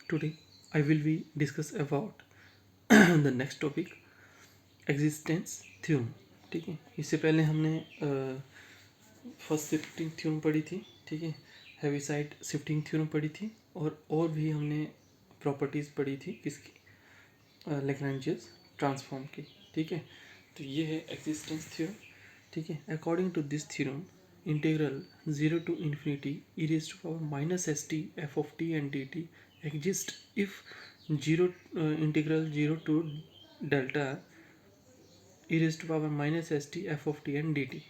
Today I will be discuss about the next topic existence theorem. ठीक है, इससे पहले हमने फर्स्ट शिफ्टिंग थ्योरम पढ़ी थी. ठीक है, हेविसाइड शिफ्टिंग थ्योरम पढ़ी थी और भी हमने प्रॉपर्टीज़ पढ़ी थी किसकी, लैग्रेंजियस ट्रांसफॉर्म की. ठीक है, तो ये है एक्जिस्टेंस थ्योरम. ठीक है, according to this theorem integral 0 to infinity e raised to power minus st f of t and dt exist if 0 integral 0 to delta e raised to power minus st f of t and dt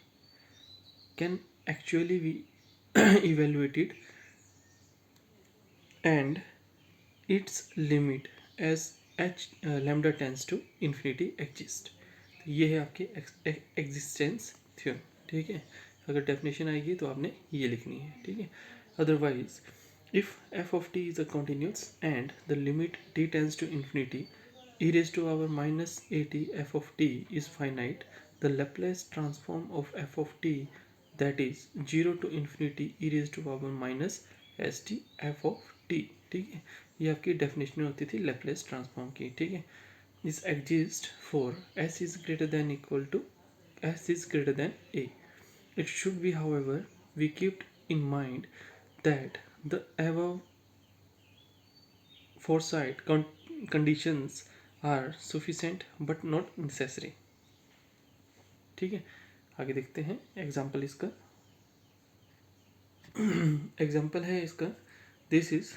can actually be evaluated and its limit as h lambda tends to infinity exist. तो ये है आपके existence theorem. ठीक है, अगर definition आएगी तो आपने ये लिखनी है. ठीक है, otherwise if f of t is a continuous and the limit t tends to infinity e raised to power minus at f of t is finite, the Laplace transform of f of t, that is 0 to infinity e raised to power minus st f of t. ठीक है, ये आपकी definition होती थी Laplace transform की. ठीक है, this exists for s is greater than equal to s is greater than a. It should be, however, we keep in mind that the above foresight conditions are sufficient but not necessary. ठीक है, आगे देखते हैं example इसका. Example है इसका, this is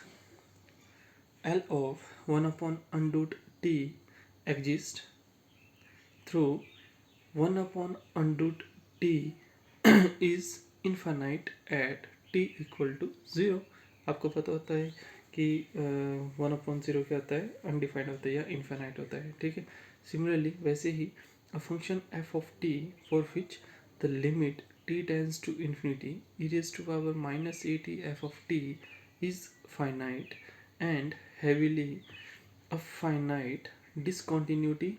L of 1 upon unroot t exist through 1 upon unroot t is infinite at t equal to 0. आपको पता होता है कि 1 upon 0 क्या होता है, अनडिफाइंड होता है या इन्फाइनाइट होता है. ठीक है, सिमिलरली वैसे ही a function f of t for which the limit t tends to infinity e raised to power minus at f of t is finite and heavily a finite discontinuity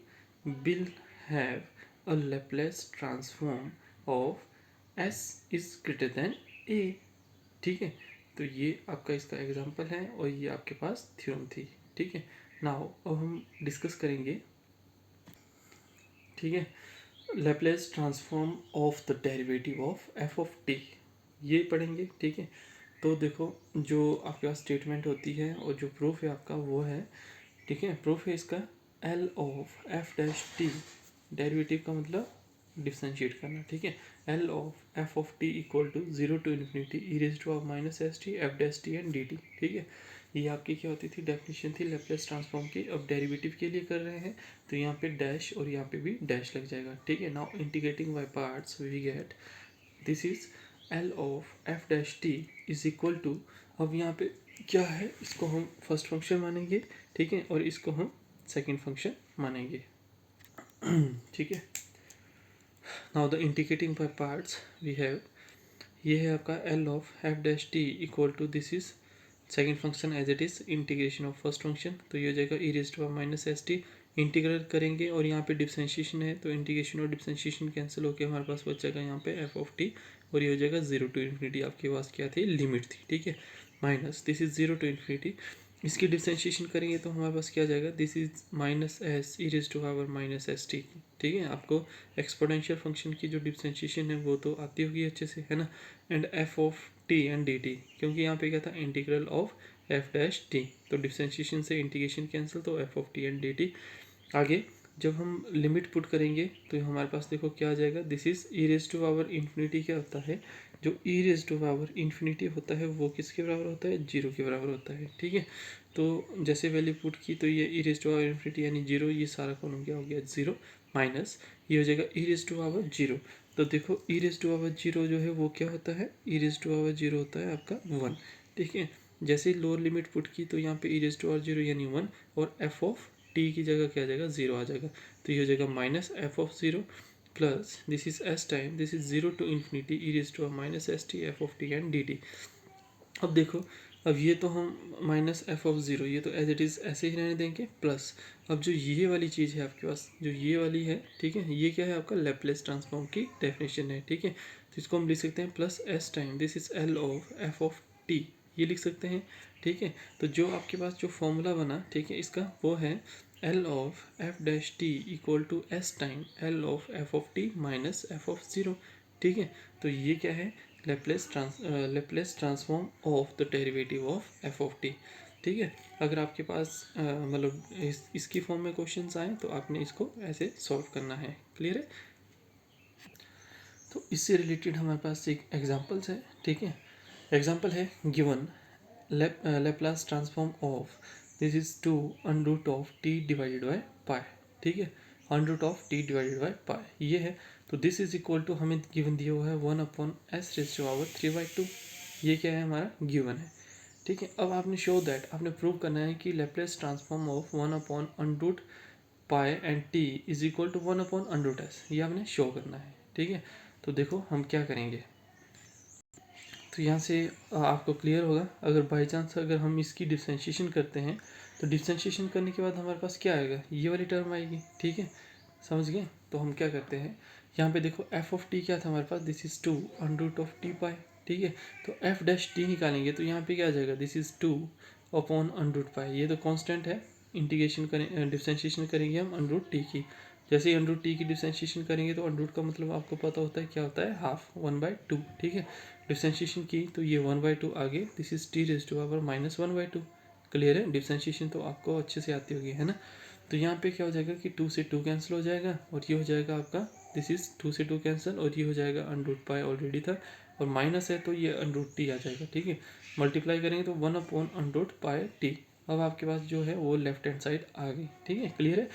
will have a Laplace transform of s is greater than a. ठीक है, तो ये आपका इसका example है और ये आपके पास थ्योरम थी. ठीक है, नाउ अब हम डिस्कस करेंगे. ठीक है, Laplace transform of the derivative of f of t ये पढ़ेंगे. ठीक है, तो देखो जो आपके पास स्टेटमेंट होती है और जो प्रूफ है आपका वो है. ठीक है, प्रूफ है इसका L of f dash t, derivative का मतलब डिफ्रेंशिएट करना. ठीक है, L of f of t equal to 0 to infinity e raise to power minus s t f dash t and d t. ठीक है, ये आपकी क्या होती थी, डेफिनेशन थी लेप्लेस ट्रांसफॉर्म की. अब डेरिवेटिव के लिए कर रहे हैं तो यहाँ पे डैश और यहाँ पे भी डैश लग जाएगा. ठीक है, now integrating by parts we get this is L of f dash t is equal to, अब यहाँ पे क्या है, इसको हम फर्स्ट फंक्शन मानेंगे. ठीक है, और इसको हम सेकंड फंक्शन मानेंगे. ठीक है, now the integrating by parts we have, ये है आपका L of f dash t equal to this is second function as it is integration of first function. तो ये हो जाएगा e raise to power minus s t, integrate करेंगे और यहाँ पे डिफ्रेंशिएशन है तो इंटीग्रेशन और डिफ्रेंशिएशन कैंसिल होकर हमारे पास बच जाएगा यहाँ पे एफ ऑफ टी और ये हो जाएगा 0 टू इन्फिनिटी. आपके पास क्या थी, लिमिट थी. ठीक है, minus this is 0 to infinity, इसकी डिफ्रेंशिएशन करेंगे तो हमारे पास क्या जाएगा, this is minus s e raise to power minus s t. ठीक है, आपको एक्सपोनेंशियल फंक्शन की जो डिफ्रेंशिएशन है वो तो आती होगी अच्छे से, है ना. And F of t and d T, क्योंकि यहाँ पे क्या था, integral of f dash T, तो डिफ्रेंशिएशन से इंटीग्रेशन कैंसिल, तो F of t and d T. आगे जब हम लिमिट पुट करेंगे तो हमारे पास देखो क्या आ जाएगा, this is e raise to power infinity. क्या होता है, जो e raise to power infinity होता है वो किसके बराबर होता है, 0 के बराबर होता है. ठीक है, तो जैसे वैल्यू पुट की तो ये e raise to power infinity यानी 0, ये सारा कॉलम क्या हो गया 0, माइनस ये हो जाएगा ई रेज़ टू पावर 0. तो देखो ई रेज़ टू पावर 0 जो है वो क्या होता है, ई रेज़ टू पावर 0 होता है आपका 1. ठीक है, जैसे ही लोअर लिमिट पुट की तो यहाँ पे ई रेज़ टू पावर 0 यानी 1 और एफ ऑफ टी की जगह क्या आ जाएगा, 0 आ जाएगा. तो ये हो जाएगा minus f of 0 plus this is s time this is 0 to infinity e raise to power minus s t F of t and d t. अब देखो, अब ये तो हम माइनस एफ ऑफ 0 ये तो एज इट इज़ ऐसे ही रहने देंगे, प्लस अब जो ये वाली चीज़ है आपके पास, जो ये वाली है, ठीक है, ये क्या है आपका लेप्लेस ट्रांसफॉर्म की डेफिनेशन है. ठीक है, तो इसको हम लिख सकते हैं plus S time this is L of F of T ये लिख सकते हैं, ठीक है। तो जो आपके पास जो फॉर्मूला बना, ठीक है, इसका वो है L of f dash t equal to s time L of F of t minus f of zero, ठीक है। तो ये क्या है, Laplace transform of the derivative of F of t, ठीक है। अगर आपके पास मतलब इसकी फॉर्म में क्वेश्चंस आए तो आपने इसको ऐसे सॉल्व करना है, क्लियर है। तो इससे रिलेटेड हमारे पास एक एग्जांपल्स है, ठीक है। एग्जांपल है given Laplace transform of this is 2 under root of t divided by pi, ठीक है, under root of t divided by pi ये है। तो दिस इज इक्वल टू हमें गिवन दिया हुआ है 1/s⁻³ ये क्या है, हमारा गिवन है, ठीक है। अब आपने शो दैट, आपने प्रूव करना है कि Laplace transform of 1/√π and t is equal to 1/√s, ये आपने शो करना है, ठीक है। तो देखो हम क्या करेंगे, तो यहाँ से आपको क्लियर होगा। अगर बाई चांस अगर हम इसकी डिफ्रेंशिएशन करते हैं तो डिफ्रेंशिएशन करने के बाद हमारे पास क्या आएगा, ये वाली टर्म आएगी, ठीक है, समझ गए। तो हम क्या करते हैं, यहाँ पे देखो एफ ऑफ टी क्या था हमारे पास, this is 2 under root of t pi, ठीक है। तो एफ डैश टी निकालेंगे तो यहाँ पे क्या आ जाएगा, this is 2 upon under root pi, ये तो कांस्टेंट है। इंटीग्रेशन करें, डिफ्रेंशिएशन करेंगे हम अंडर रूट टी की, जैसे ही अंडर रूट टी की डिफ्रेंशिएशन करेंगे तो अंडर रूट का मतलब आपको पता होता है क्या होता है, हाफ 1/2, ठीक है। डिफ्रेंशिएशन की तो ये 1/2 आगे, this is t raise to power minus 1/2, clear है। डिफ्रेंशिएशन तो आपको अच्छे से आती होगी, है ना। तो यहाँ पे क्या हो जाएगा कि 2 से 2 कैंसिल हो जाएगा और ये हो जाएगा आपका, दिस इज 2 से 2 कैंसिल और ये हो जाएगा अंडर रूट पाई ऑलरेडी था और माइनस है तो ये अंडर रूट टी आ जाएगा, ठीक है। मल्टीप्लाई करेंगे तो 1/√π टी। अब आपके पास जो है वो लेफ्ट हैंड साइड आ गई, ठीक है, क्लियर है।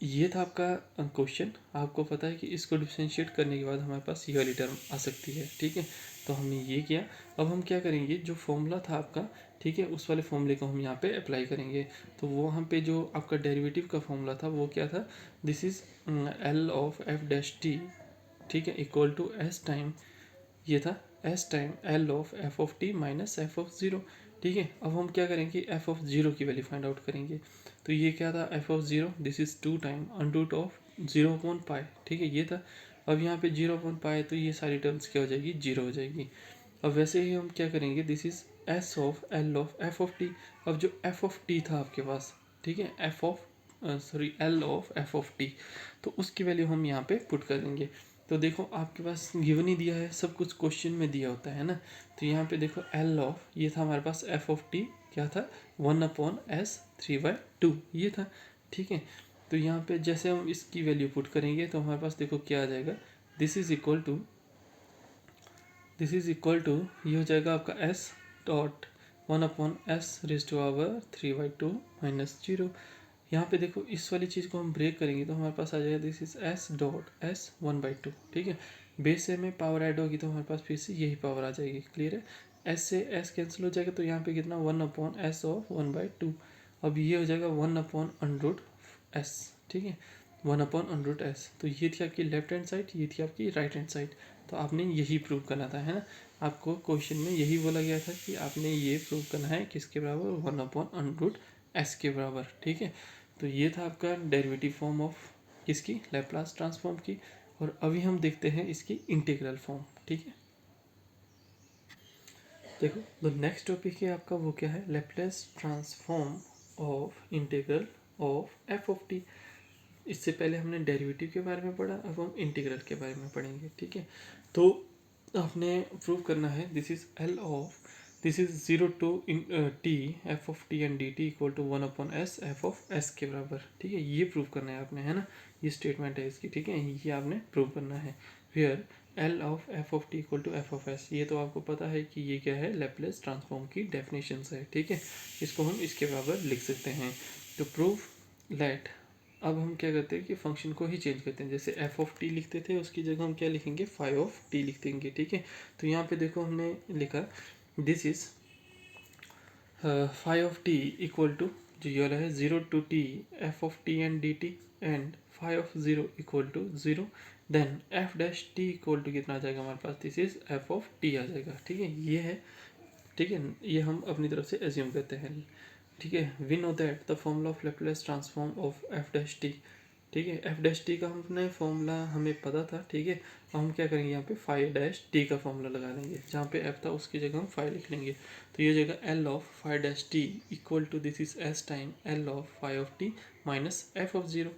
ये था आपका क्वेश्चन। आपको पता है कि इसको डिफ्रेंशिएट करने के बाद हमारे पास ये वाली टर्म आ सकती है, ठीक है। तो हमने ये किया। अब हम क्या करेंगे, जो फॉर्मूला था आपका, ठीक है, उस वाले फॉर्मूले को हम यहाँ पे अप्लाई करेंगे। तो वो हम पे जो आपका डेरिवेटिव का फॉर्मूला था वो क्या था, this is L of f dash t, ठीक है, इक्वल टू एस टाइम, ये था s time L of F of t minus f of zero, ठीक है। अब हम क्या करेंगे, एफ ऑफ ज़ीरो की वैल्यू फाइंड आउट करेंगे। तो ये क्या था, f of zero, this is 2 time under root of 0/π, ठीक है, ये था। अब यहाँ पे 0/π तो ये सारी टर्म्स क्या हो जाएगी, जीरो हो जाएगी। अब वैसे ही हम क्या करेंगे, this is S of L of F of T. अब जो एफ ऑफ टी था आपके पास, ठीक है, F of sorry L of F of T, तो उसकी वैल्यू हम यहाँ पे पुट कर देंगे। तो देखो आपके पास गिवन ही दिया है, सब कुछ क्वेश्चन में दिया होता है ना। तो यहाँ पे देखो एल ऑफ, ये था हमारे पास एफ ऑफ टी, क्या था 1/s3/2 ये था, ठीक है। तो यहाँ पे जैसे हम इसकी वैल्यू पुट करेंगे तो हमारे पास देखो क्या आ जाएगा, दिस इज इक्वल टू ये हो जाएगा आपका एस डॉट 1/s⁻³ माइनस 0। यहाँ पे देखो इस वाली चीज़ को हम ब्रेक करेंगे तो हमारे पास आ जाएगा this is S dot S 1/2, ठीक है। बेस से में पावर ऐड होगी तो हमारे पास फिर से यही पावर आ जाएगी, क्लियर है। एस से एस कैंसिल हो जाएगा तो यहाँ पे कितना 1/s ऑफ 1/2। अब ये हो जाएगा 1/√s, ठीक है, 1/√s। तो ये थी आपकी लेफ्ट हैंड साइड, ये थी आपकी राइट हैंड साइड। तो आपने यही प्रूव करना था, है ना। आपको क्वेश्चन में यही बोला गया था कि आपने ये प्रूव करना है किसके बराबर, 1/√s के बराबर, ठीक है। तो ये था आपका डेरिवेटिव फॉर्म ऑफ किसकी, लैप्लास ट्रांसफॉर्म की। और अभी हम देखते हैं इसकी इंटीग्रल फॉर्म, ठीक है। देखो द नेक्स्ट टॉपिक है आपका वो क्या है, Laplace transform of integral of F of T. इससे पहले हमने डेरिवेटिव के बारे में पढ़ा, अब हम इंटीग्रल के बारे में पढ़ेंगे, ठीक है। तो आपने प्रूव करना है this is L of, this is 0 to T F of t and d T equal to 1/s f of s के बराबर, ठीक है। ये प्रूव करना है आपने, है ना, ये स्टेटमेंट है इसकी, ठीक है, ये आपने प्रूव करना है। Where L of F of t equal to f of s, ये तो आपको पता है कि ये क्या है, लैप्लेस ट्रांसफॉर्म की डेफिनेशन है, ठीक है। इसको हम इसके बराबर लिख सकते हैं। तो प्रूव लेट, अब हम क्या करते हैं कि फंक्शन को ही चेंज करते हैं। जैसे एफ ऑफ टी लिखते थे उसकी जगह हम क्या लिखेंगे, फाई ऑफ टी लिख देंगे, ठीक है। तो यहाँ पे देखो हमने लिखा this is phi of t equal to, जो ये वाला है 0 to T F of t and d t and phi of 0 equal to 0, then f dash t equal to कितना आ जाएगा हमारे पास, this is f of t आ जाएगा, ठीक है, ये है, ठीक है। ये हम अपनी तरफ से एज्यूम करते हैं, ठीक है। We know that the formula of Laplace transform of f dash t, ठीक है। एफ डैश टी का हमने फॉर्मूला हमें पता था, ठीक है। हम क्या करेंगे यहाँ पे फाइव डैश टी का फॉर्मूला लगा लेंगे, जहाँ पे एफ था उसकी जगह हम फाइव लिख लेंगे। तो ये जगह L of five dash t equal to this is s time L of five of t minus f of zero,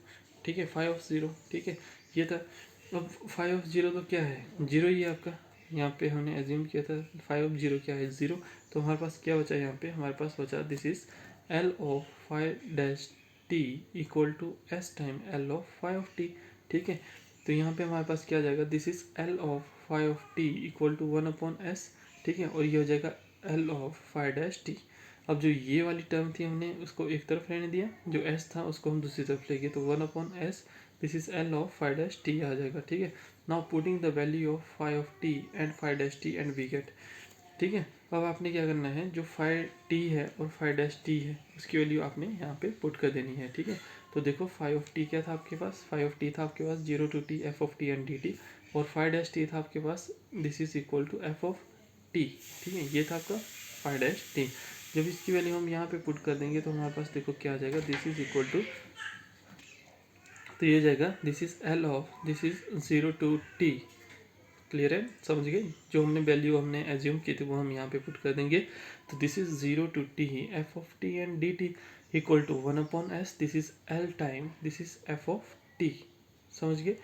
ठीक है, फाइव ऑफ जीरो, ठीक है। ये था। अब फाइव ऑफ जीरो तो क्या है, जीरो ही है आपका, यहाँ पे हमने एज्यूम किया था। फाइव ऑफ जीरो क्या है, जीरो। तो हमारे पास क्या बचा यहाँ पे, हमारे पास बचा this is L of five dash t equal to s time L of five of t, ठीक है। तो यहाँ पे हमारे पास क्या आ जाएगा, this is L of five of t equal to one upon s, ठीक है। और ये हो जाएगा L of five dash t. अब जो ये वाली टर्म थी हमने उसको एक तरफ रहने दिया, जो एस था उसको हम दूसरी तरफ लेंगे, तो one upon s this is L of five dash t आ जाएगा, ठीक है। Now putting the value of five of t and five dash t and we get, ठीक है। अब आपने क्या करना है, जो फाइव टी है और फाइव डैश टी है उसकी वैल्यू आपने यहाँ पे पुट कर देनी है, ठीक है। तो देखो फाइव ऑफ टी क्या था आपके पास, फाइव ऑफ टी था आपके पास zero to T F of t and d t, और फाइव डैश टी था आपके पास this is equal to f of t, ठीक है। ये था आपका फाइव डैश टी। जब इसकी वैल्यू हम यहाँ पे पुट कर देंगे तो हमारे पास देखो क्या आ जाएगा, दिस इज इक्वल टू, तो ये जाएगा this is L of this is zero to t, clear है, समझ गए। जो हमने वैल्यू हमने एज्यूम की थी वो हम यहाँ पे पुट कर देंगे। तो this is zero to T F of t and d T equal to one upon s, this is L time this is f of t, समझ गए।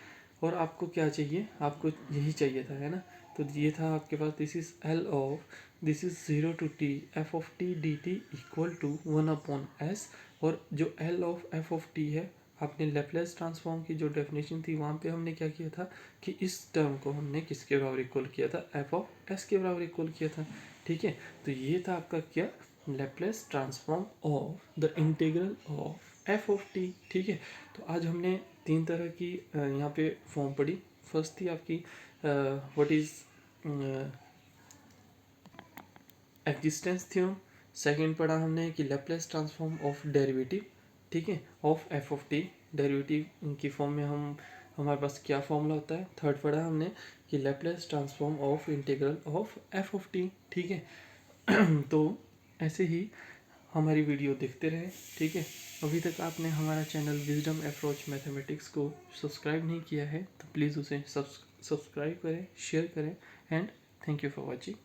और आपको क्या चाहिए, आपको यही चाहिए था, है ना। तो ये था आपके पास this is L of this is zero to T F of T D T equal to one upon S, और जो L of F of T है, आपने लेप्लेस ट्रांसफॉर्म की जो डेफिनेशन थी वहाँ पे हमने क्या किया था कि इस टर्म को हमने किसके बराबर इक्वल किया था, एफ ऑफ एस के बराबर इक्वल किया था, ठीक है। तो ये था आपका क्या, Laplace transform of the integral of F of t, ठीक है। तो आज हमने तीन तरह की यहाँ पे फॉर्म पढ़ी। फर्स्ट थी आपकी what is existence theorem. Second पढ़ा हमने कि लेप्लेस ट्रांसफॉर्म ऑफ डेरिवेटिव, ठीक है, of F of T, derivative की फॉर्म में हम हमारे पास क्या फॉर्मूला होता है। थर्ड पढ़ा हमने कि Laplace transform of integral of F of t, ठीक है। तो ऐसे ही हमारी वीडियो देखते रहे, ठीक है। अभी तक आपने हमारा चैनल विजडम अप्रोच मैथमेटिक्स को सब्सक्राइब नहीं किया है तो प्लीज़ उसे सब्सक्राइब करें, शेयर करें, and thank you for watching.